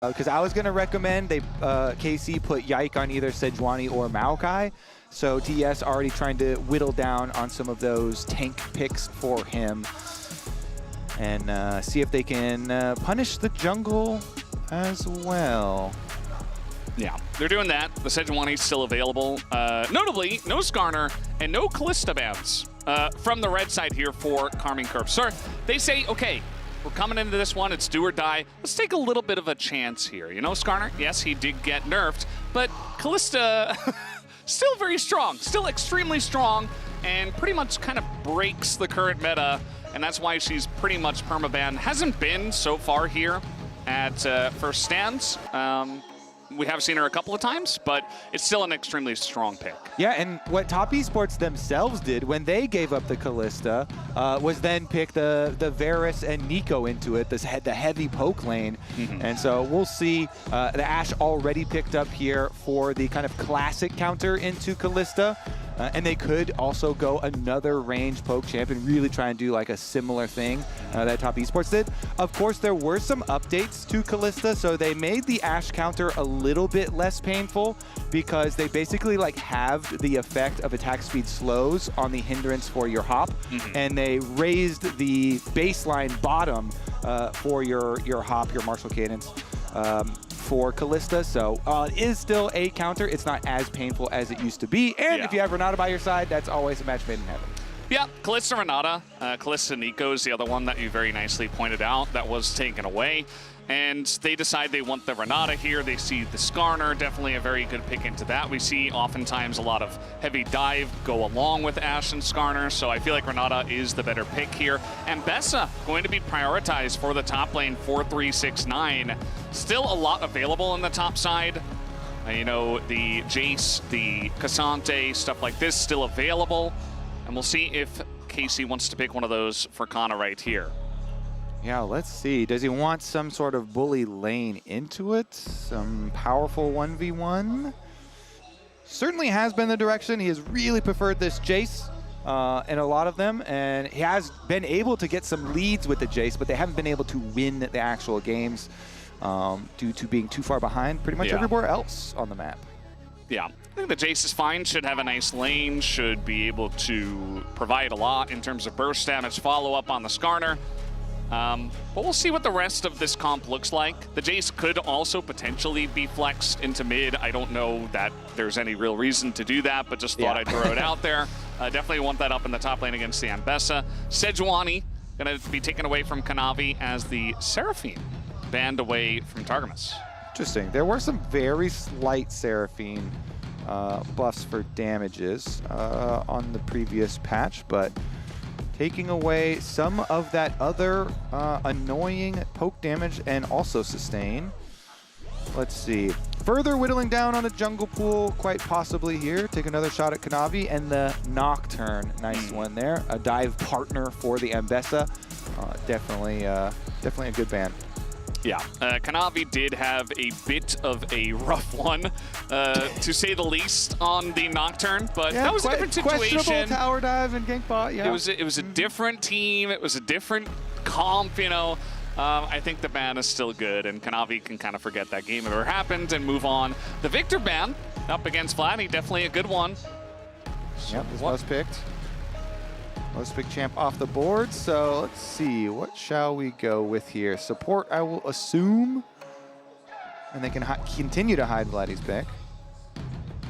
Because I was going to recommend they KC put Yike on either Sejuani or Maokai. So TES already trying to whittle down on some of those tank picks for him. And see if they can punish the jungle as well. Yeah, they're doing that. The Sejuani's still available. Notably, no Skarner and no Kalista bans from the red side here for Karmine Corp. So they say, okay, we're coming into this one, it's do or die. Let's take a little bit of a chance here. You know, Skarner, yes, he did get nerfed, but Kalista still very strong, still extremely strong, and pretty much kind of breaks the current meta, and that's why she's pretty much permaban. Hasn't been so far here at first stands. We have seen her a couple of times, but it's still an extremely strong pick. Yeah, and what Top Esports themselves did when they gave up the Kalista was then pick the Varus and Nico into it, the heavy poke lane. And so we'll see the Ashe already picked up here for the kind of classic counter into Kalista. And they could also go another range poke champ and really try and do like a similar thing that Top Esports did. Of course, there were some updates to Kalista, so they made the Ashe counter a little bit less painful because they basically like have the effect of attack speed slows on the hindrance for your hop, and they raised the baseline bottom for your hop, your martial cadence. For Kalista, so it is still a counter. It's not as painful as it used to be, and if you have Renata by your side, that's always a match made in heaven. Yeah, Kalista Renata, Kalista Nico is the other one that you very nicely pointed out that was taken away, and they decide they want the Renata here. They see the Skarner, definitely a very good pick into that. We see oftentimes a lot of heavy dive go along with Ashe and Skarner, so I feel like Renata is the better pick here. Ambessa going to be prioritized for the top lane, 4-3-6-9. Still a lot available on the top side. You know, the Jayce, the Cassante, stuff like this still available. And we'll see if KC wants to pick one of those for Canna right here. Yeah, let's see. Does he want some sort of bully lane into it? Some powerful 1v1? Certainly has been the direction. He has really preferred this Jayce in a lot of them, and he has been able to get some leads with the Jayce, but they haven't been able to win the actual games due to being too far behind pretty much everywhere else on the map. Yeah, I think the Jayce is fine, should have a nice lane, should be able to provide a lot in terms of burst damage, follow up on the Skarner. But we'll see what the rest of this comp looks like. The Jayce could also potentially be flexed into mid. I don't know that there's any real reason to do that, but just thought I'd throw it out there. Definitely want that up in the top lane against the Ambessa. Sejuani gonna be taken away from Kanavi as the Seraphine banned away from Targamas. Interesting. There were some very slight Seraphine buffs for damages on the previous patch, but taking away some of that other annoying poke damage and also sustain. Let's see. Further whittling down on the jungle pool, quite possibly here. Take another shot at Kanavi and the Nocturne. Nice one there. A dive partner for the Ambessa. Definitely a good ban. Yeah, Kanavi did have a bit of a rough one, to say the least, on the Nocturne, but that was a different situation. Questionable tower dive and gank bot, It was a different team, it was a different comp, you know. I think the ban is still good, and Kanavi can kind of forget that game ever happened and move on. The Victor ban up against Vladi, definitely a good one. Yep, this was picked. Most pick champ off the board, so let's see. What shall we go with here? Support, I will assume. And they can continue to hide Vladi's pick.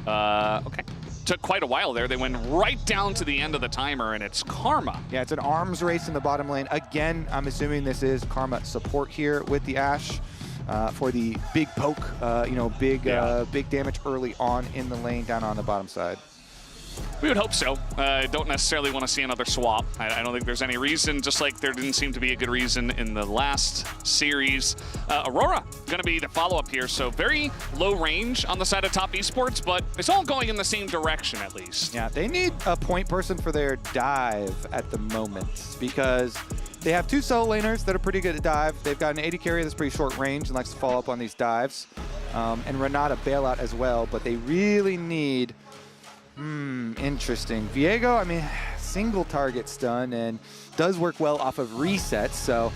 Okay. Took quite a while there. They went right down to the end of the timer, and it's Karma. Yeah, it's an arms race in the bottom lane. Again, I'm assuming this is Karma support here with the Ashe for the big poke, you know, big damage early on in the lane down on the bottom side. We would hope so. Don't necessarily want to see another swap. I don't think there's any reason, just like there didn't seem to be a good reason in the last series. Aurora going to be the follow-up here, so very low range on the side of Top Esports, but it's all going in the same direction at least. Yeah, they need a point person for their dive at the moment because they have two solo laners that are pretty good at dive. They've got an AD carry that's pretty short range and likes to follow up on these dives. And Renata bailout as well, but they really need... interesting. Viego, I mean, single target stun and does work well off of resets. So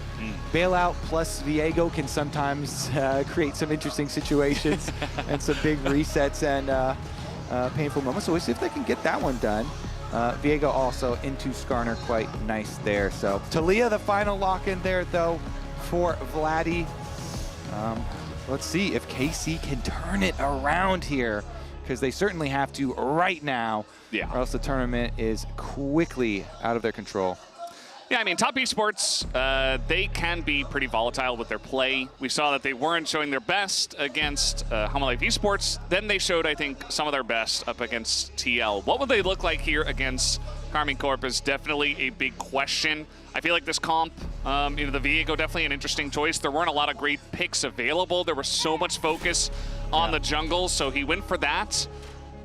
bailout plus Viego can sometimes create some interesting situations and some big resets and painful moments. So we'll see if they can get that one done. Viego also into Skarner quite nice there. So Taliyah, the final lock in there though for Vladi. Let's see if KC can turn it around here, because they certainly have to right now, or else the tournament is quickly out of their control. Yeah, I mean, top esports, they can be pretty volatile with their play. We saw that they weren't showing their best against Life Esports. Then they showed, I think, some of their best up against TL. What would they look like here against Karmine Corp is definitely a big question. I feel like this comp, the Viego, definitely an interesting choice. There weren't a lot of great picks available. There was so much focus on the jungle, so he went for that.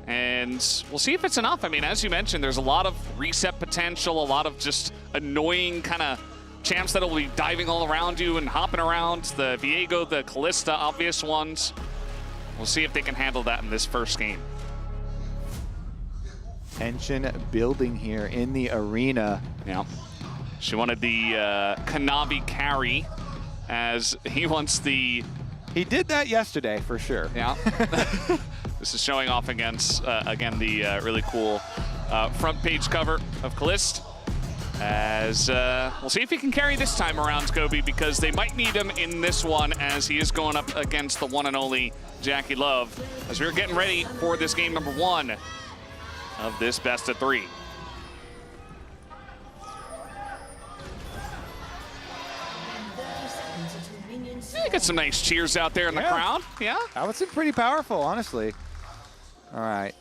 And we'll see if it's enough. I mean, as you mentioned, there's a lot of reset potential, a lot of just annoying kind of champs that'll be diving all around you and hopping around. The Viego, the Kalista, obvious ones. We'll see if they can handle that in this first game. Tension building here in the arena. Yeah. She wanted the Kanavi carry, as he wants the... He did that yesterday, for sure. Yeah. This is showing off against, again, the really cool front page cover of Caliste. As we'll see if he can carry this time around, Kobe, because they might need him in this one, as he is going up against the one and only JackeyLove, as we're getting ready for this game number 1 of this best of 3. Get some nice cheers out there in the crowd. Yeah, that was pretty powerful, honestly. All right,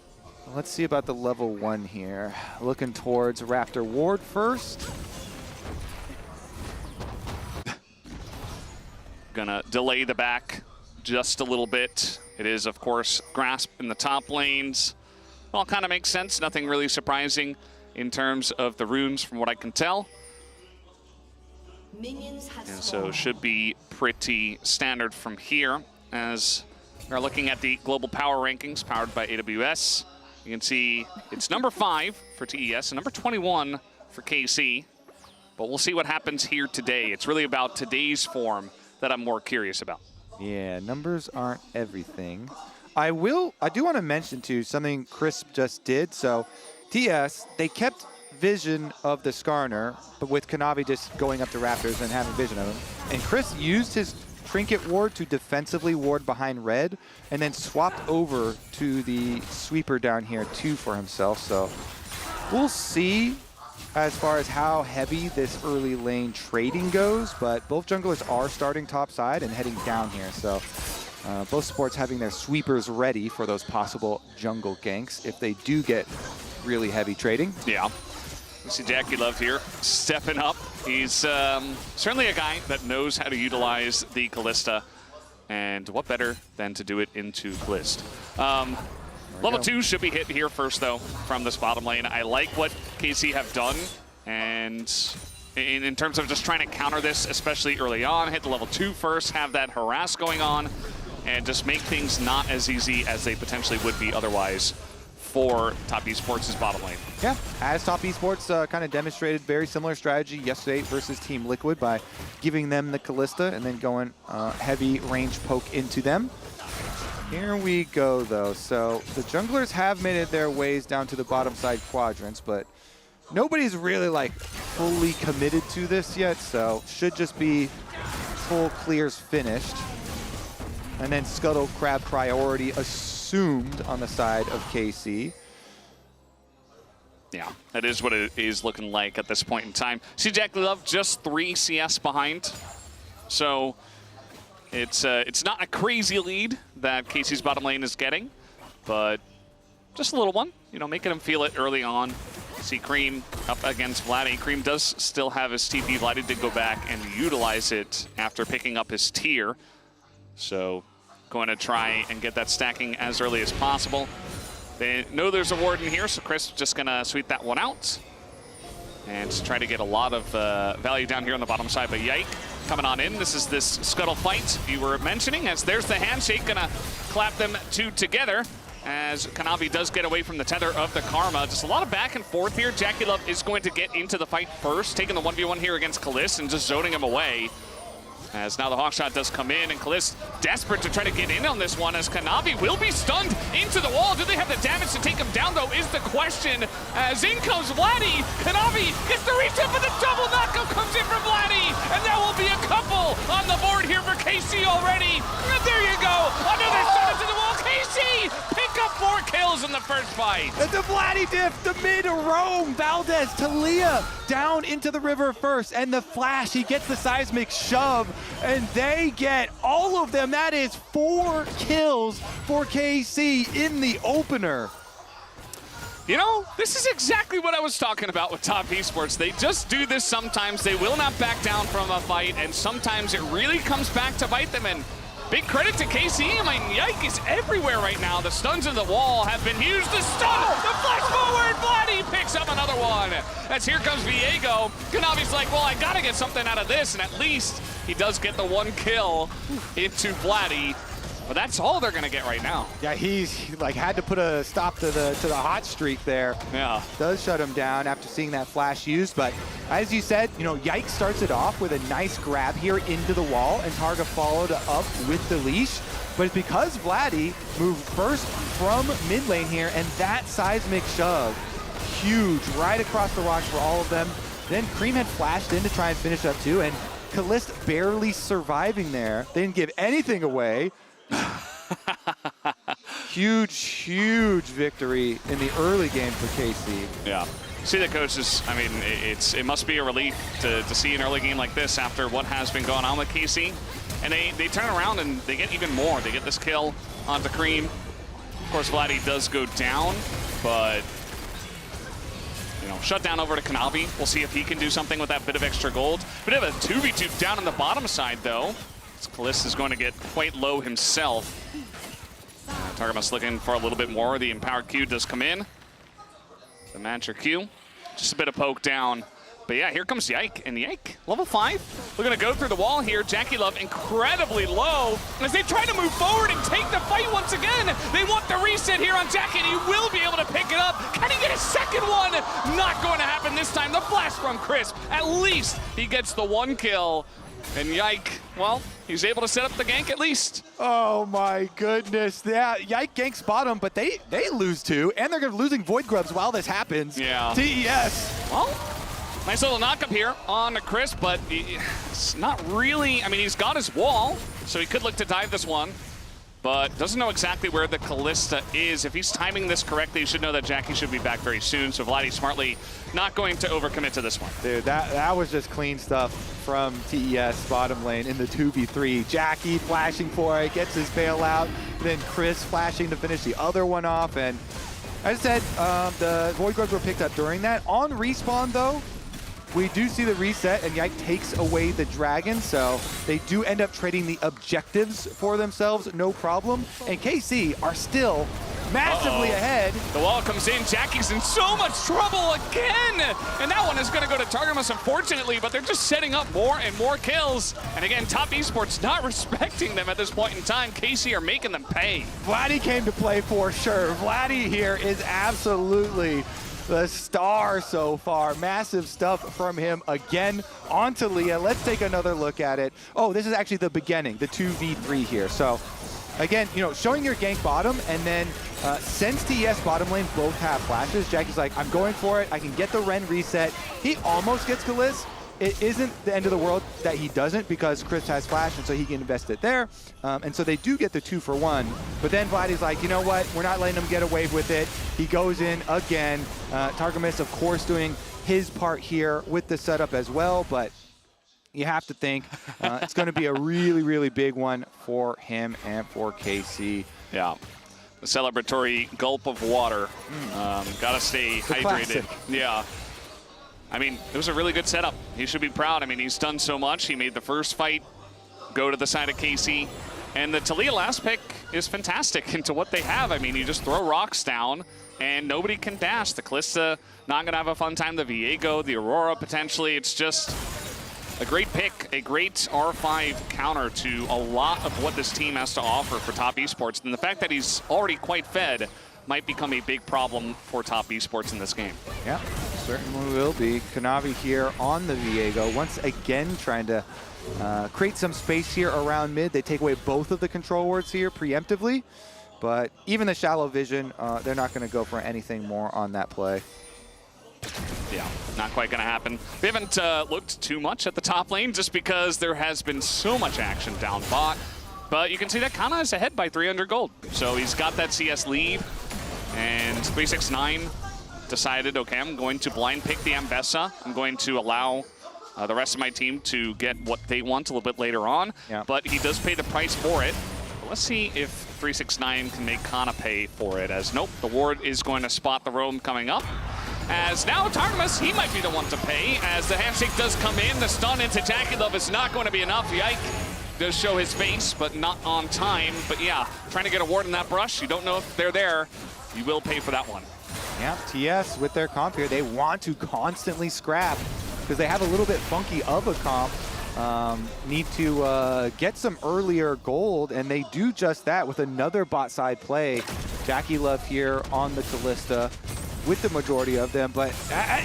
let's see about the level 1 here. Looking towards Raptor Ward first. Gonna delay the back just a little bit. It is, of course, Grasp in the top lanes. All kind of makes sense. Nothing really surprising in terms of the runes, from what I can tell. And so should be pretty standard from here, as we're looking at the global power rankings powered by AWS. You can see it's number 5 for TES and number 21 for KC. But we'll see what happens here today. It's really about today's form that I'm more curious about. Yeah, numbers aren't everything. I do want to mention too something Crisp just did. So TES, they kept vision of the Skarner, but with Kanavi just going up to Raptors and having vision of him. And Chris used his Trinket Ward to defensively ward behind red, and then swapped over to the sweeper down here too for himself. So we'll see as far as how heavy this early lane trading goes, but both junglers are starting top side and heading down here. So both supports having their sweepers ready for those possible jungle ganks if they do get really heavy trading. Yeah. You see JackeyLove here stepping up. He's certainly a guy that knows how to utilize the Kalista, and what better than to do it into Caliste. Level 2 should be hit here first, though, from this bottom lane. I like what KC have done, and in terms of just trying to counter this, especially early on, hit the level 2 first, have that harass going on, and just make things not as easy as they potentially would be otherwise for Top Esports' bottom lane. Yeah, as Top Esports kind of demonstrated very similar strategy yesterday versus Team Liquid by giving them the Kalista and then going heavy range poke into them. Here we go, though. So the junglers have made it their ways down to the bottom side quadrants, but nobody's really like fully committed to this yet, so should just be full clears finished. And then Scuttle Crab priority assumed on the side of KC. Yeah, that is what it is looking like at this point in time. See, JackeyLove just 3 CS behind. So it's not a crazy lead that KC's bottom lane is getting, but just a little one, you know, making him feel it early on. See Creme up against Vladi. Creme does still have his TP. Vladi did go back and utilize it after picking up his tier. So going to try and get that stacking as early as possible. They know there's a ward in here, so Chris just going to sweep that one out and try to get a lot of value down here on the bottom side. But Yike coming on in. This is this Scuttle fight you were mentioning, as there's the handshake, going to clap them two together. as Kanavi does get away from the tether of the Karma. Just a lot of back and forth here. JackeyLove is going to get into the fight first, taking the 1v1 here against Caliste and just zoning him away. As now the hawkshot does come in, and Caliste desperate to try to get in on this one, as Kanavi will be stunned into the wall. Do they have the damage to take him down, though, is the question. As in comes Vladi. Kanavi gets the reset, but the double knockup comes in from Vladi, and there will be a couple on the board here for KC already. And there you go, another stun into the wall. KC pick up 4 kills in the first fight. The Vladi diff, the mid-roam, Valdez, Taliyah down into the river first, and the flash, he gets the seismic shove, and they get all of them. That is 4 kills for KC in the opener. You know, this is exactly what I was talking about with top esports. They just do this sometimes. They will not back down from a fight, and sometimes it really comes back to bite them. And big credit to KC. I mean, Yike is everywhere right now. The stuns in the wall have been used. The stun, the flash forward, Vladi picks up another one. As here comes Viego. Kanavi's like, well, I gotta get something out of this, and at least he does get the 1 kill into Vladi. But that's all they're gonna get right now. Yeah, he like had to put a stop to the hot streak there. Yeah. Does shut him down after seeing that flash used, but as you said, you know, Yike starts it off with a nice grab here into the wall, and Targa followed up with the leash. But it's because Vladi moved first from mid lane here, and that seismic shove, huge, right across the rocks for all of them. Then Creme had flashed in to try and finish up too, and Caliste barely surviving there. They didn't give anything away. huge victory in the early game for KC. Yeah. See the coaches, I mean, it must be a relief to see an early game like this after what has been going on with KC. And they turn around and they get even more. They get this kill onto Creme. Of course, Vladi does go down, but you know, shut down over to Kanavi. We'll see if he can do something with that bit of extra gold. Bit of a 2v2 down on the bottom side, though. Caliste is going to get quite low himself. Targamas looking for a little bit more. The empowered Q does come in. The Mancher Q. Just a bit of poke down. But yeah, here comes Yike. And Yike, level 5. We're going to go through the wall here. JackeyLove incredibly low. As they try to move forward and take the fight once again. They want the reset here on Jack, and he will be able to pick it up. Can he get a second one? Not going to happen this time. The flash from Crisp. At least he gets the 1 kill. And Yike, well, he's able to set up the gank at least. Oh my goodness. Yeah, Yike ganks bottom, but they lose 2, and they're losing Void Grubs while this happens. Yeah. TES. Well, nice little knock up here on Chris, but it's not really, I mean, he's got his wall, so he could look to dive this one, but doesn't know exactly where the Kalista is. If he's timing this correctly, he should know that Jackie should be back very soon, so Vladi smartly not going to overcommit to this one. Dude, that was just clean stuff from TES bottom lane in the 2v3. Jackie flashing for it, gets his bailout, then Chris flashing to finish the other one off, and as I said, the Void Grubs were picked up during that. On respawn, though, we do see the reset, and Yike takes away the dragon, so they do end up trading the objectives for themselves, no problem. And KC are still massively ahead. The wall comes in. Jackie's in so much trouble again. And that one is going to go to Targamas, unfortunately, but they're just setting up more and more kills. And again, top esports not respecting them at this point in time. KC are making them pay. Vladi came to play for sure. Vladi here is absolutely the star so far. Massive stuff from him again on Taliyah. Let's take another look at it. Oh, this is actually the beginning, the 2v3 here. So again, you know, showing your gank bottom, and then since TES bottom lane both have flashes, Jackie's like, I'm going for it. I can get the Ren reset. He almost gets Caliste. It isn't the end of the world that he doesn't, because Chris has flash, and so he can invest it there. And so they do get the 2-for-1. But then Vladi's like, you know what? We're not letting him get away with it. He goes in again. Targamas, of course, doing his part here with the setup as well. But you have to think it's going to be a really big one for him and for KC. Yeah. The celebratory gulp of water. Gotta stay hydrated. Classic. Yeah. I mean, it was a really good setup. He should be proud. I mean, he's done so much. He made the first fight go to the side of KC. And the Taliyah last pick is fantastic into what they have. I mean, you just throw rocks down and nobody can dash. The Kalista not going to have a fun time. The Viego, the Aurora potentially. It's just a great pick, a great R5 counter to a lot of what this team has to offer for Top Esports. And the fact that he's already quite fed might become a big problem for Top Esports in this game. Yeah, certainly will be. Kanavi here on the Viego, once again trying to create some space here around mid. They take away both of the control wards here preemptively, but even the shallow vision, they're not going to go for anything more on that play. Yeah, not quite going to happen. We haven't looked too much at the top lane just because there has been so much action down bot. But you can see that Canna is ahead by 300 gold. So he's got that CS lead. And 369 decided, okay, I'm going to blind pick the Ambessa. I'm going to allow the rest of my team to get what they want a little bit later on. Yeah. But he does pay the price for it. But let's see if 369 can make Canna pay for it. As nope, the ward is going to spot the roam coming up. As now Targamas, he might be the one to pay, as the handshake does come in. The stun into JackeyLove is not going to be enough. Yike does show his face, but not on time. But yeah, trying to get a ward in that brush. You don't know if they're there. You will pay for that one. Yeah, TS with their comp here, they want to constantly scrap because they have a little bit funky of a comp. Need to get some earlier gold, and they do just that with another bot side play. JackeyLove here on the Kalista with the majority of them, but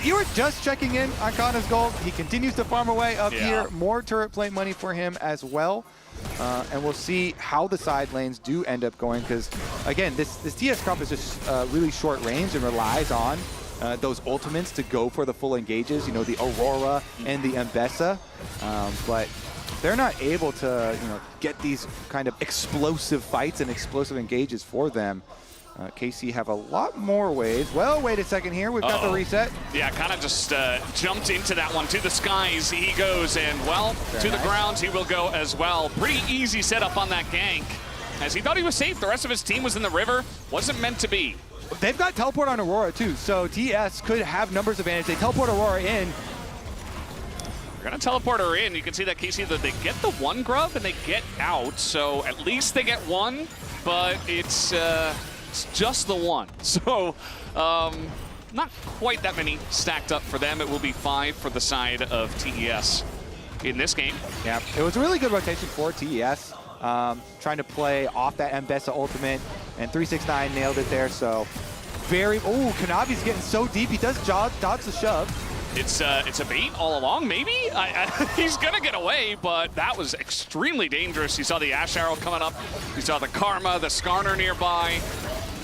you were just checking in on Kanna's gold. He continues to farm away up here. More turret plate money for him as well. And we'll see how the side lanes do end up going, because again, this TS comp is just really short range and relies on those ultimates to go for the full engages, you know, the Aurora and the Ambessa. But they're not able to, you know, get these kind of explosive fights and explosive engages for them. KC have a lot more ways. Well, wait a second here. We've got the reset. Yeah, kind of just jumped into that one. To the skies he goes, and well, to the ground he will go as well. Pretty easy setup on that gank, as he thought he was safe. The rest of his team was in the river. Wasn't meant to be. They've got teleport on Aurora too, so TS could have numbers advantage. They teleport Aurora in. They're gonna teleport her in. You can see that KC, that they get the one grub and they get out, so at least they get one, but it's just the one. So not quite that many stacked up for them. It will be 5 for the side of TES in this game. Yeah, it was a really good rotation for TES. Trying to play off that Ambessa ultimate, and 369 nailed it there. So very, oh, Kanavi's getting so deep. He does dodge the shove. It's a bait all along, maybe? He's gonna get away, but that was extremely dangerous. You saw the Ashe arrow coming up. You saw the Karma, the Skarner nearby.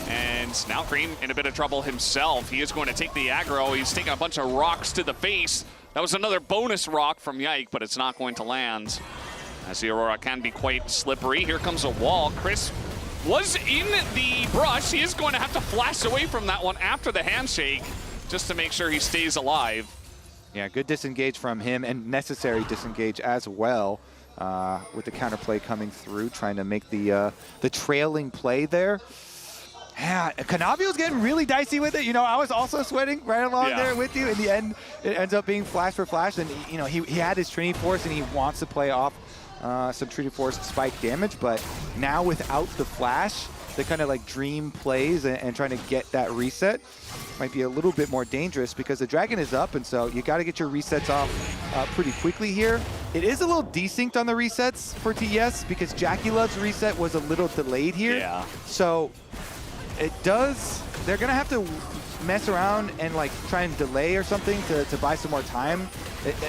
And now Creme in a bit of trouble himself. He is going to take the aggro. He's taking a bunch of rocks to the face. That was another bonus rock from Yike, but it's not going to land, as the Aurora can be quite slippery. Here comes a wall. Chris was in the brush. He is going to have to flash away from that one after the handshake, just to make sure he stays alive. Yeah, good disengage from him, and necessary disengage as well, with the counterplay coming through, trying to make the trailing play there. Yeah, Kanavi was getting really dicey with it. You know, I was also sweating right along there with you. In the end, it ends up being flash for flash, and you know, he had his Trinity Force, and he wants to play off some Trinity Force spike damage, but now without the flash, the kind of like dream plays and trying to get that reset might be a little bit more dangerous, because the dragon is up, and so you got to get your resets off pretty quickly here. It is a little desynced on the resets for TES, because JackeyLove's reset was a little delayed here. Yeah. So it does, they're gonna have to mess around and like try and delay or something to buy some more time.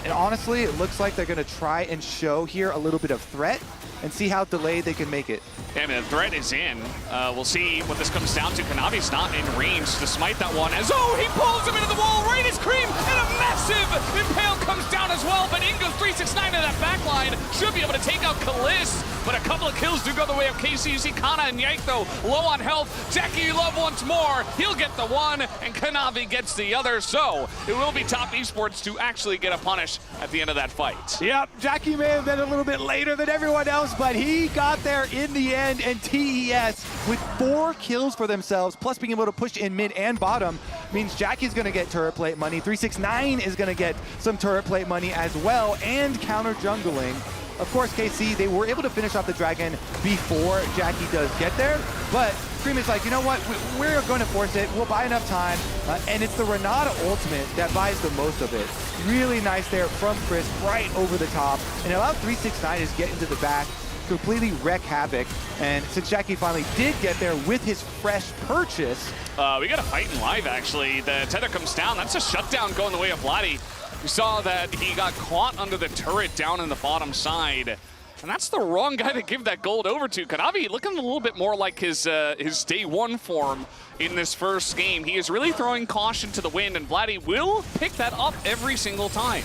And honestly, it looks like they're gonna try and show here a little bit of threat and see how delayed they can make it. Yeah, I mean, the threat is in. We'll see what this comes down to. Kanavi's not in range to smite that one, as he pulls him into the wall. Right as Creme, and a massive impale comes down as well, but in goes 369 to that backline. Should be able to take out Caliste, but a couple of kills do go the way of KC. You see Canna and Yike, though, low on health. JackeyLove once more. He'll get the one, and Kanavi gets the other. So it will be Top Esports to actually get a punish at the end of that fight. Yep, Jackie may have been a little bit later than everyone else, but he got there in the end, and TES with 4 kills for themselves, plus being able to push in mid and bottom, means Jackie's gonna get turret plate money. 369 is gonna get some turret plate money as well, and counter jungling. Of course, KC, they were able to finish off the dragon before Jackie does get there, but Creme is like, you know what, we're going to force it. We'll buy enough time. And it's the Renata ultimate that buys the most of it. Really nice there from Chris, right over the top. And allowed 369 to just get into the back, completely wreak havoc. And since Jackie finally did get there with his fresh purchase. We got a fight in live, actually. The tether comes down. That's a shutdown going the way of Vladi. We saw that he got caught under the turret down in the bottom side. And that's the wrong guy to give that gold over to. Kanavi looking a little bit more like his day one form in this first game. He is really throwing caution to the wind, and Vladi will pick that up every single time.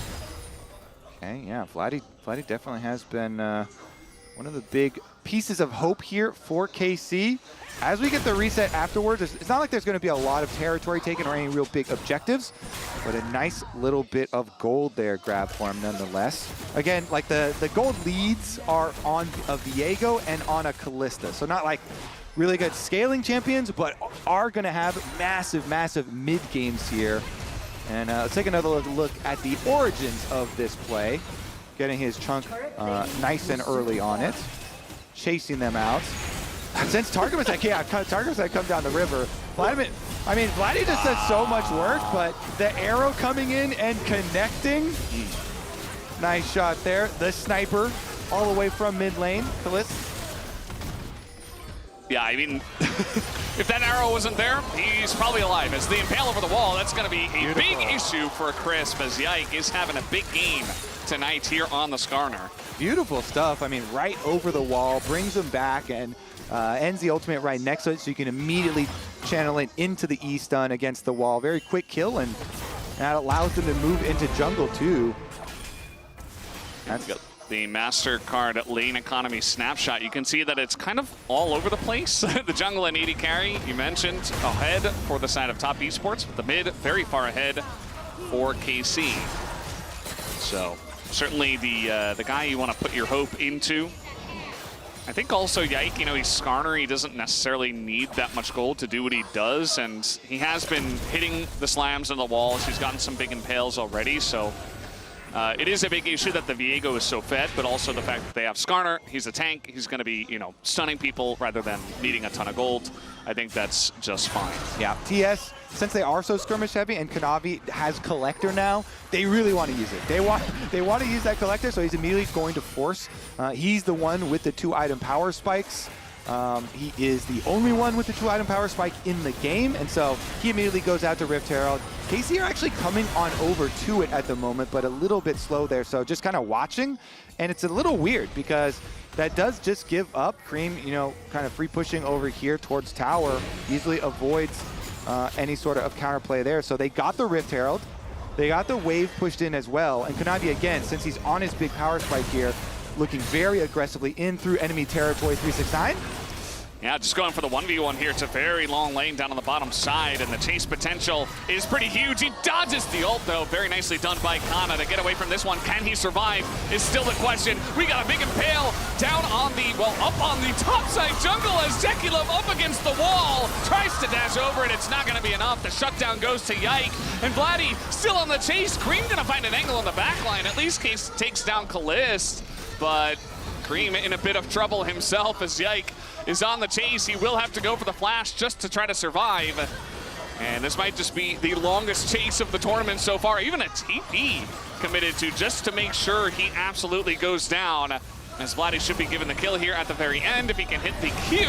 Okay, yeah, Vladi definitely has been one of the big pieces of hope here for KC. As we get the reset afterwards, it's not like there's going to be a lot of territory taken or any real big objectives, but a nice little bit of gold there grabbed for him nonetheless. Again, like the gold leads are on a Viego and on a Kalista, so not like really good scaling champions, but are going to have massive, massive mid games here. And let's take another look at the origins of this play. Getting his chunk nice and early on it, chasing them out. Since Targamas had come down the river, Vladi just does so much work, but the arrow coming in and connecting. Nice shot there. The sniper all the way from mid lane. Caliste. Yeah, I mean, if that arrow wasn't there, he's probably alive. As the impale over the wall, that's going to be a big issue for Crisp, as Yike is having a big game tonight here on the Skarner. Beautiful stuff. I mean, right over the wall, brings him back, and ends the ultimate right next to it, so you can immediately channel it into the E-stun against the wall. Very quick kill, and that allows them to move into jungle too. That's the MasterCard lane economy snapshot. You can see that it's kind of all over the place. The jungle and AD carry, you mentioned, ahead for the side of top esports, but the mid very far ahead for KC. So certainly the guy you want to put your hope into. I think also Yike, you know, he's Skarner. He doesn't necessarily need that much gold to do what he does, and he has been hitting the slams on the walls. He's gotten some big impales already, so it is a big issue that the Viego is so fed, but also the fact that they have Skarner. He's a tank. He's going to be, you know, stunning people rather than needing a ton of gold. I think that's just fine. Yeah, TS, since they are so skirmish heavy and Kanavi has Collector now, they really want to use it. They want to use that Collector, so he's immediately going to force. He's the one with the 2-item power spikes. He is the only one with the 2-item power spike in the game, and so he immediately goes out to Rift Herald. KC are actually coming on over to it at the moment, but a little bit slow there, so just kind of watching. And it's a little weird because that does just give up. Creme, you know, kind of free pushing over here towards tower, easily avoids any sort of counterplay there. So they got the Rift Herald, they got the wave pushed in as well, and Kanavi again, since he's on his big power spike here, looking very aggressively in through enemy territory. 369. Yeah, just going for the 1v1 here. It's a very long lane down on the bottom side, and the chase potential is pretty huge. He dodges the ult, though. Very nicely done by Canna to get away from this one. Can he survive is still the question. We got a big impale down on the, well, up on the top side jungle as JackeyLove up against the wall. Tries to dash over it. It's not going to be enough. The shutdown goes to Yike, and Vladi still on the chase. Creme going to find an angle on the back line. At least Case takes down Caliste, but Creme in a bit of trouble himself as Yike is on the chase. He will have to go for the flash just to try to survive. And this might just be the longest chase of the tournament so far. Even a TP committed to just to make sure he absolutely goes down. As Vladi should be given the kill here at the very end if he can hit the Q.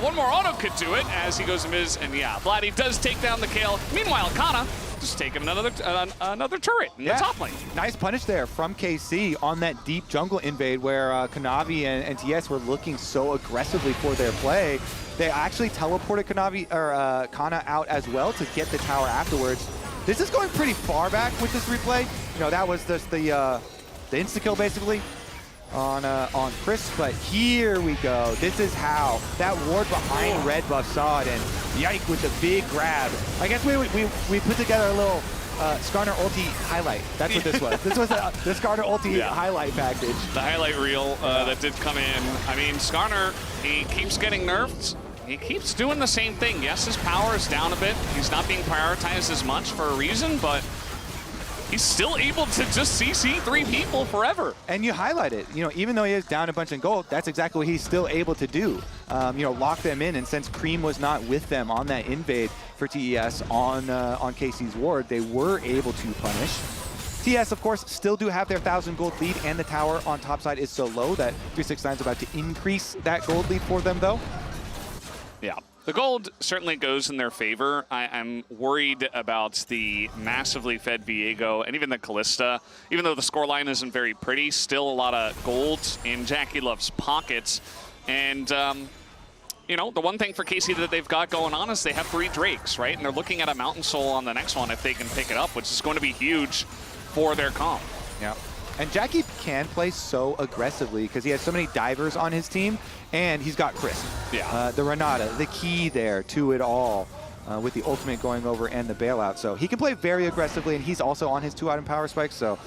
One more auto could do it as he goes to Miz, and yeah, Vladi does take down the kill. Meanwhile, Canna just taking another turret in the top lane. Nice punish there from KC on that deep jungle invade where Kanavi and TS were looking so aggressively for their play. They actually teleported Canna out as well to get the tower afterwards. This is going pretty far back with this replay. You know, that was just the insta-kill basically on Chris, but here we go. This is how that ward behind red buff saw it, and Yike with the big grab. I guess we put together a little Skarner ulti highlight. That's what this was. This was the Skarner ulti highlight package. The highlight reel that did come in. I mean, Skarner, he keeps getting nerfed. He keeps doing the same thing. Yes, his power is down a bit. He's not being prioritized as much for a reason, but he's still able to just CC 3 people forever. And you highlight it. You know, even though he is down a bunch in gold, that's exactly what he's still able to do. You know, lock them in. And since Creme was not with them on that invade for TES on KC's ward, they were able to punish. TES, of course, still do have their 1,000 gold lead, and the tower on top side is so low that 369 is about to increase that gold lead for them, though. Yeah, the gold certainly goes in their favor. I'm worried about the massively fed Viego and even the Kalista. Even though the scoreline isn't very pretty, still a lot of gold in JackeyLove's pockets. And, you know, the one thing for KC that they've got going on is they have 3 Drakes, right? And they're looking at a Mountain Soul on the next one if they can pick it up, which is going to be huge for their comp. Yeah. And Jackie can play so aggressively because he has so many divers on his team, and he's got Crisp. Yeah. The Renata, the key there to it all, with the ultimate going over and the bailout. So he can play very aggressively, and he's also on his 2-item power spike. So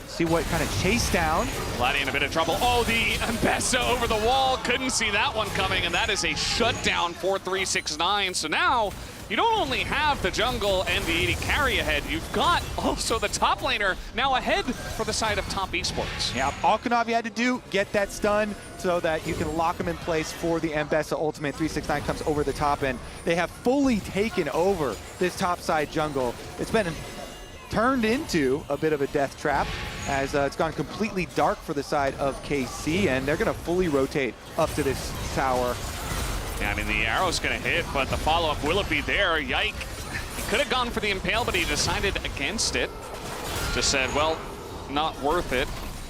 see what kind of chase down. Vladi in a bit of trouble. Oh, the Ambessa over the wall. Couldn't see that one coming, and that is a shutdown for 369. So now you don't only have the jungle and the AD carry ahead, you've got also the top laner now ahead for the side of top esports. Yeah, all Kanavi had to do, get that stun so that you can lock him in place for the Ambessa ultimate. 369 comes over the top, and they have fully taken over this top side jungle. It's been turned into a bit of a death trap as it's gone completely dark for the side of KC, and they're going to fully rotate up to this tower. Yeah, I mean, the arrow's going to hit, but the follow-up, will it be there? Yike, he could have gone for the impale, but he decided against it. Just said, well, not worth it.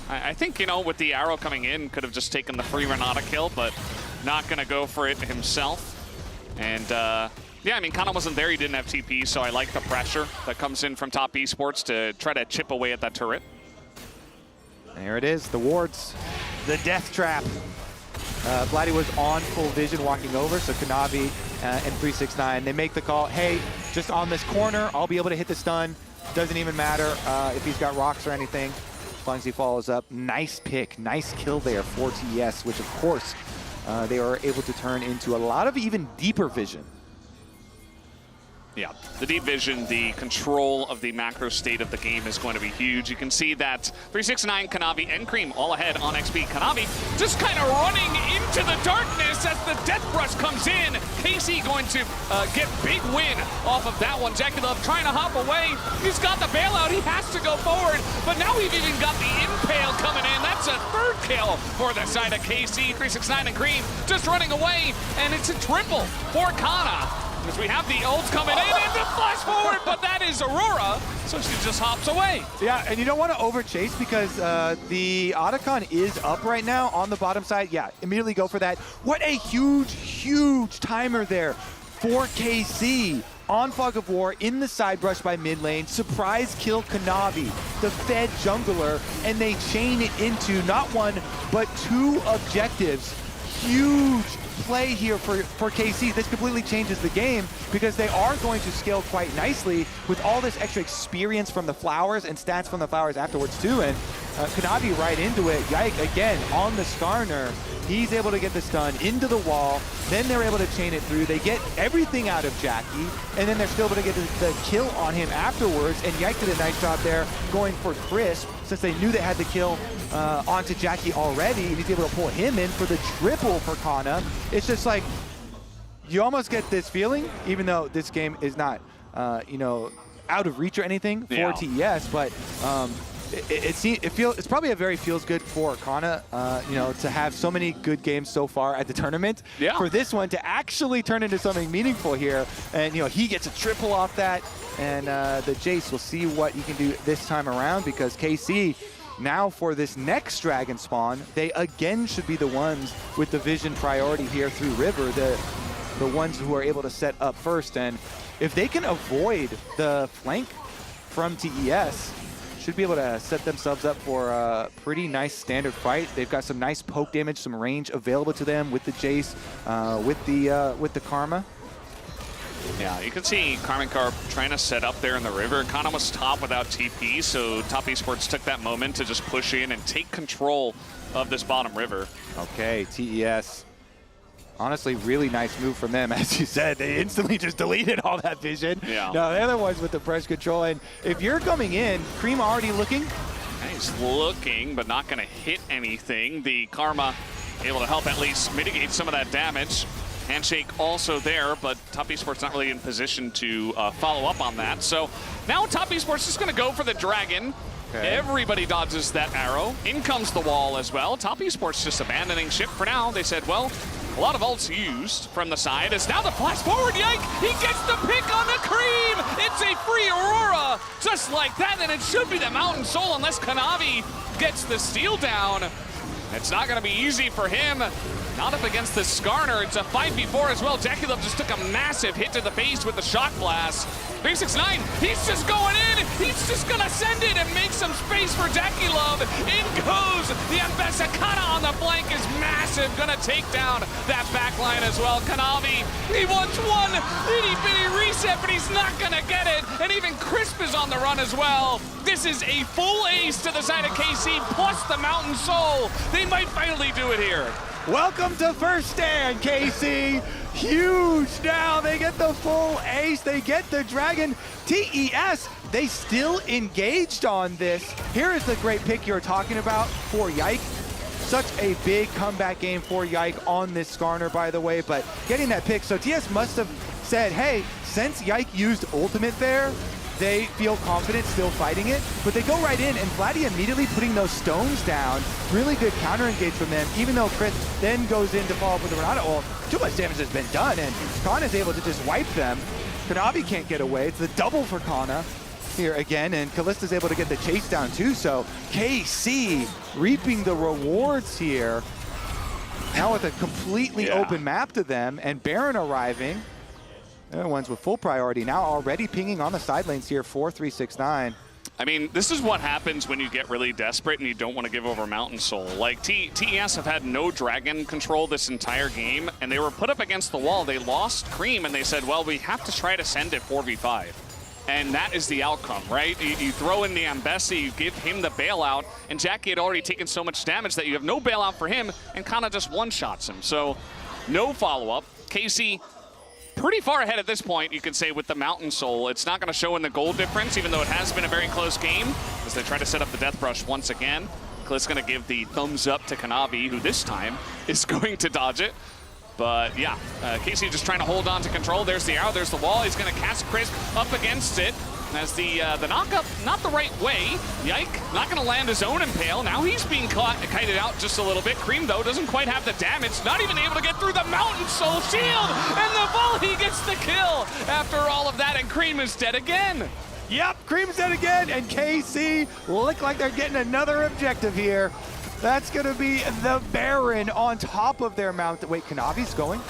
I think, you know, with the arrow coming in, could have just taken the free Renata kill, but not going to go for it himself. And, yeah, I mean, Canna wasn't there. He didn't have TP, so I like the pressure that comes in from top esports to try to chip away at that turret. There it is, the wards, the death trap. Vladi was on full vision walking over, so Kanavi and 369, they make the call, hey, just on this corner, I'll be able to hit the stun. Doesn't even matter if he's got rocks or anything, as long as he follows up. Nice pick, nice kill there for TES, which of course they are able to turn into a lot of even deeper vision. Yeah, the deep vision, the control of the macro state of the game is going to be huge. You can see that 369, Kanavi, and Creme all ahead on XP. Kanavi just kind of running into the darkness as the Death Brush comes in. KC going to get big win off of that one. JackeyLove trying to hop away. He's got the bailout. He has to go forward. But now we've even got the impale coming in. That's a 3rd kill for the side of KC. 369 and Creme just running away. And it's a triple for Canna. As we have the ults coming in and the flash forward, but that is Aurora, so she just hops away. Yeah, and you don't want to over-chase because the Otacon is up right now on the bottom side. Yeah, immediately go for that. What a huge, huge timer there for KC. On Fog of War, in the side brush by mid lane, surprise kill Kanavi, the fed jungler, and they chain it into not 1, but 2 objectives. Huge play here for KC. This completely changes the game because they are going to scale quite nicely with all this extra experience from the flowers and stats from the flowers afterwards too. And Kanavi right into it. Yike again on the Skarner. He's able to get the stun into the wall. Then they're able to chain it through. They get everything out of Jackie, and then they're still able to get the kill on him afterwards. And Yike did a nice job there going for Crisp since they knew they had the kill onto Jackie already. And he's able to pull him in for the triple for Canna. It's just like, you almost get this feeling, even though this game is not, you know, out of reach or anything for TES, but it's probably a very feels good for Canna, you know, to have so many good games so far at the tournament. Yeah. For this one to actually turn into something meaningful here, and you know he gets a triple off that, and the Jayce will see what he can do this time around because KC. Now for this next Dragon spawn, they again should be the ones with the vision priority here through River, the ones who are able to set up first. And if they can avoid the flank from TES, should be able to set themselves up for a pretty nice standard fight. They've got some nice poke damage, some range available to them with the Jayce, with the Karma. Yeah, you can see Karmine Corp trying to set up there in the river. Canna was top without TP, so top esports took that moment to just push in and take control of this bottom river. Okay, TES Honestly, really nice move from them. As you said, they instantly just deleted all that vision. Yeah. No, the other ones with the press control. And if you're coming in, Creme already looking. He's looking, but not going to hit anything. The Karma able to help at least mitigate some of that damage. Handshake also there, but Top Esports not really in position to follow up on that. So now Top Esports is going to go for the Dragon. Okay. Everybody dodges that arrow. In comes the wall as well. Top Esports just abandoning ship for now. They said, well, a lot of ults used from the side. It's now the flash forward, Yike! He gets the pick on the Creme! It's a free Aurora, just like that, and it should be the Mountain Soul unless Kanavi gets the steal down. It's not gonna be easy for him. Not up against the Skarner. It's a 5v4 as well. JackeyLove just took a massive hit to the face with the Shock Blast. 369, he's just going in. He's just gonna send it and make some space for JackeyLove. In goes the Ambessa. Canna on the flank is massive. Gonna take down that backline as well. Kanavi, he wants one itty bitty reset, but he's not gonna get it. And even Crisp is on the run as well. This is a full ace to the side of KC plus the Mountain Soul. They might finally do it here. Welcome to first stand, KC. Huge now. They get the full ace. They get the Dragon. TES, they still engaged on this. Here is the great pick you're talking about for Yike. Such a big comeback game for Yike on this Skarner, by the way, but getting that pick. So TS must have said, hey, since Yike used ultimate there, they feel confident still fighting it, but they go right in, and Vladi immediately putting those stones down. Really good counter engage from them, even though Chris then goes in to follow up with the Renata ult. Too much damage has been done, and Canna is able to just wipe them. Kanavi can't get away. It's the double for Canna here again, and Calista is able to get the chase down too, so KC reaping the rewards here. Now with a completely open map to them, and Baron arriving. The other ones with full priority now already pinging on the side lanes here, 4-3-6-9. I mean, this is what happens when you get really desperate and you don't want to give over Mountain Soul. Like, TES have had no Dragon control this entire game, and they were put up against the wall. They lost Creme, and they said, well, we have to try to send it 4v5. And that is the outcome, right? You throw in the Ambessa, you give him the bailout, and Jackie had already taken so much damage that you have no bailout for him, and Canna just one-shots him. So, no follow-up. KC pretty far ahead at this point, you could say, with the Mountain Soul. It's not going to show in the goal difference, even though it has been a very close game, as they try to set up the Death Brush once again. Cliff's going to give the thumbs up to Kanavi, who this time is going to dodge it. But yeah, KC just trying to hold on to control. There's the arrow, there's the wall. He's going to cast Crisp up against it. As the knock-up, not the right way. Yike not going to land his own impale. Now he's being kited out just a little bit. Creme, though, doesn't quite have the damage. Not even able to get through the Mountain Soul shield. And the Volley gets the kill after all of that. And Creme is dead again. Yep, Creme's dead again. And KC look like they're getting another objective here. That's going to be the Baron on top of their mount. Wait, Kanavi's going?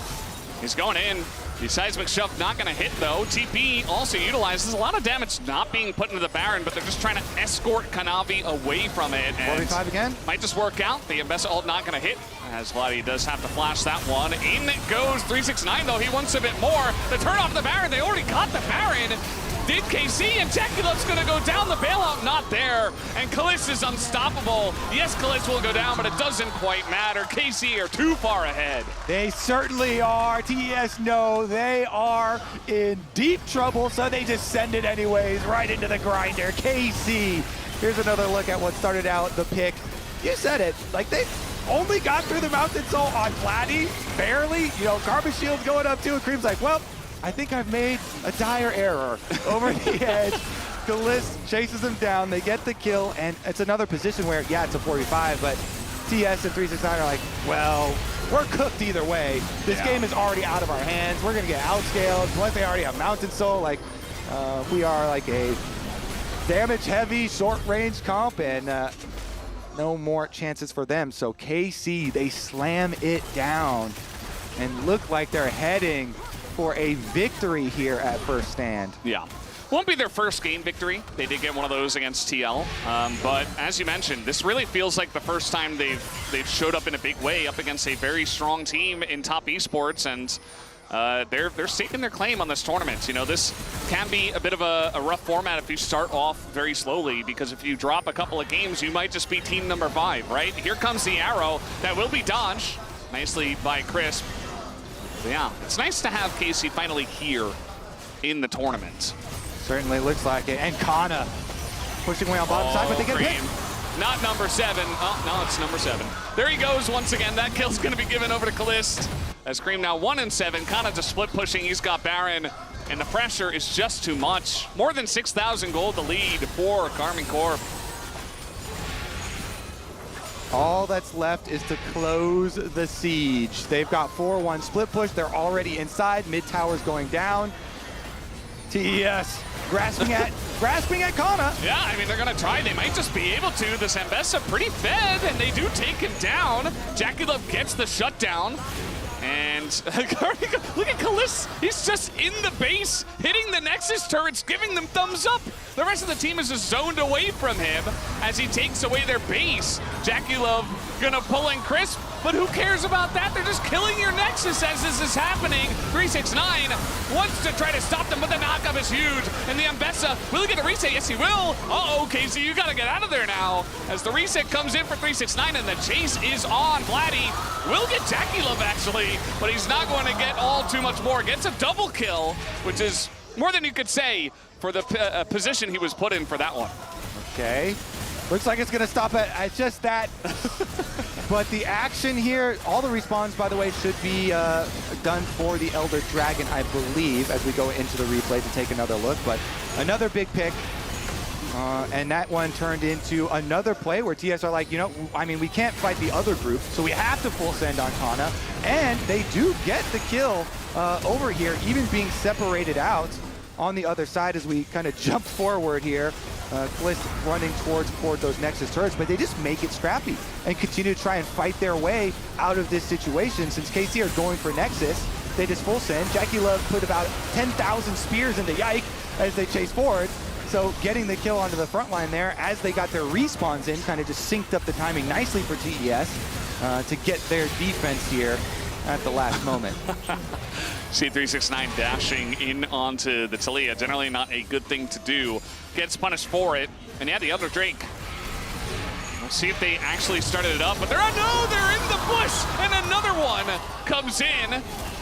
He's going in. The seismic shove not going to hit, though. TP also utilizes a lot of damage not being put into the Baron, but they're just trying to escort Kanavi away from it. 45 again? Might just work out. The Ambessa ult not going to hit, as Vladi does have to flash that one. In goes 369, though. He wants a bit more. The turn off the Baron. They already got the Baron. Did KC, and JackeyLove's going to go down. The bailout not there, and Caliste is unstoppable. Yes, Caliste will go down, but it doesn't quite matter. KC are too far ahead. They certainly are. TES know they are in deep trouble, so they just send it anyways right into the grinder. KC, here's another look at what started out the pick. You said it, like they only got through the Mountain Soul on Vladi, barely. You know, Garbage Shield's going up too, and Creme's like, well, I think I've made a dire error over the edge. Caliste chases them down. They get the kill, and it's another position where, yeah, it's a 45, but TS and 369 are like, well, we're cooked either way. This game is already out of our hands. We're going to get outscaled. Plus, they already have Mountain Soul. Like, we are like a damage-heavy, short-range comp, and no more chances for them. So KC, they slam it down and look like they're heading for a victory here at first stand. Yeah. Won't be their first game victory. They did get one of those against TL. But as you mentioned, this really feels like the first time they've showed up in a big way up against a very strong team in Top Esports, and they're staking their claim on this tournament. You know, this can be a bit of a rough format if you start off very slowly, because if you drop a couple of games, you might just be team number 5, right? Here comes the arrow that will be dodged nicely by Crisp. Yeah, it's nice to have KC finally here in the tournament. Certainly looks like it. And Canna pushing away on bottom side, but they get hit. Not number 7. Oh, no, it's number 7. There he goes once again. That kill's going to be given over to Caliste. As Creme now 1 and 7. Canna just split pushing. He's got Baron. And the pressure is just too much. More than 6,000 gold to lead for Karmine Corp. All that's left is to close the siege. They've got 4-1 split push. They're already inside. Mid tower's going down. TES grasping at Canna. Yeah, I mean, they're going to try. They might just be able to. This Ambessa pretty fed, and they do take him down. JackeyLove gets the shutdown. And look at Caliste. He's just in the base, hitting the Nexus turrets, giving them thumbs up. The rest of the team is just zoned away from him as he takes away their base. JackeyLove gonna pull in Crisp, but who cares about that? They're just killing your Nexus as this is happening. 369 wants to try to stop them, but the knockup is huge. And the Ambessa, will he get the reset? Yes, he will. Uh-oh, KC, you gotta get out of there now. As the reset comes in for 369 and the chase is on. Vladi will get JackeyLove actually, but he's not going to get all too much more. Gets a double kill, which is more than you could say for the position he was put in for that one. Okay. Looks like it's going to stop at just that. But the action here, all the respawns, by the way, should be done for the Elder Dragon, I believe, as we go into the replay to take another look. But another big pick. And that one turned into another play where TS are like, you know, I mean, we can't fight the other group, so we have to full send on Canna. And they do get the kill over here, even being separated out on the other side as we kind of jump forward here. Caliste running towards those Nexus turrets, but they just make it scrappy and continue to try and fight their way out of this situation. Since KC are going for Nexus, they just full send. JackeyLove put about 10,000 spears into Yike as they chase forward. So getting the kill onto the front line there as they got their respawns in, kind of just synced up the timing nicely for TES to get their defense here at the last moment. C369 dashing in onto the Taliyah, generally not a good thing to do. Gets punished for it, and yeah, the other Drake. We'll see if they actually started it up, but they're in the bush, and another one comes in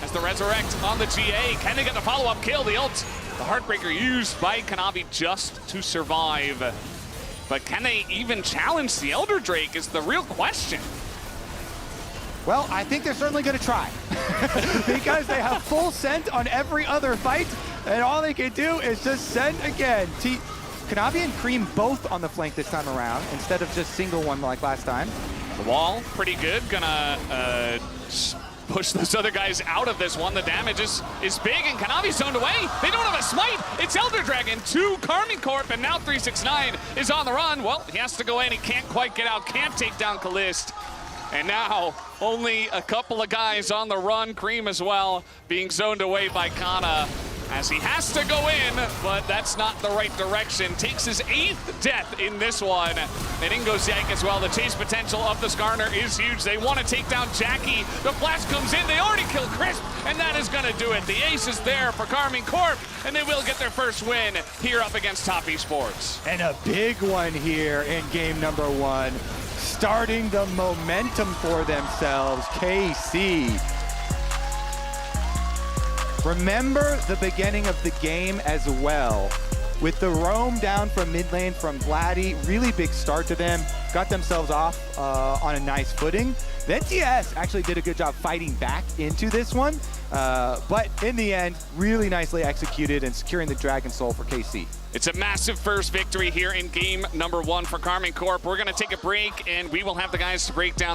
as the resurrect on the GA. Can they get the follow-up kill? The ult, the Heartbreaker used by Kanavi just to survive. But can they even challenge the Elder Drake is the real question. Well, I think they're certainly going to try because they have full send on every other fight, and all they can do is just send again. Kanavi and Creme both on the flank this time around instead of just single one like last time. The wall, pretty good. Gonna push those other guys out of this one. The damage is big, and Kanavi's zoned away. They don't have a smite. It's Elder Dragon to Karmine Corp, and now 369 is on the run. Well, he has to go in. He can't quite get out. Can't take down Caliste. And now, only a couple of guys on the run. Creme as well, being zoned away by Canna as he has to go in, but that's not the right direction. Takes his 8th death in this one. And in goes Yike as well. The chase potential of the Skarner is huge. They want to take down Jackie. The flash comes in. They already killed Crisp, and that is going to do it. The ace is there for Karmine Corp, and they will get their first win here up against Top Esports. And a big one here in game number 1. Starting the momentum for themselves, KC. Remember the beginning of the game as well. With the roam down from mid lane from Vladi, really big start to them, got themselves off on a nice footing. Then TS actually did a good job fighting back into this one, but in the end, really nicely executed and securing the Dragon Soul for KC. It's a massive first victory here in game number 1 for Karmine Corp. We're going to take a break, and we will have the guys to break down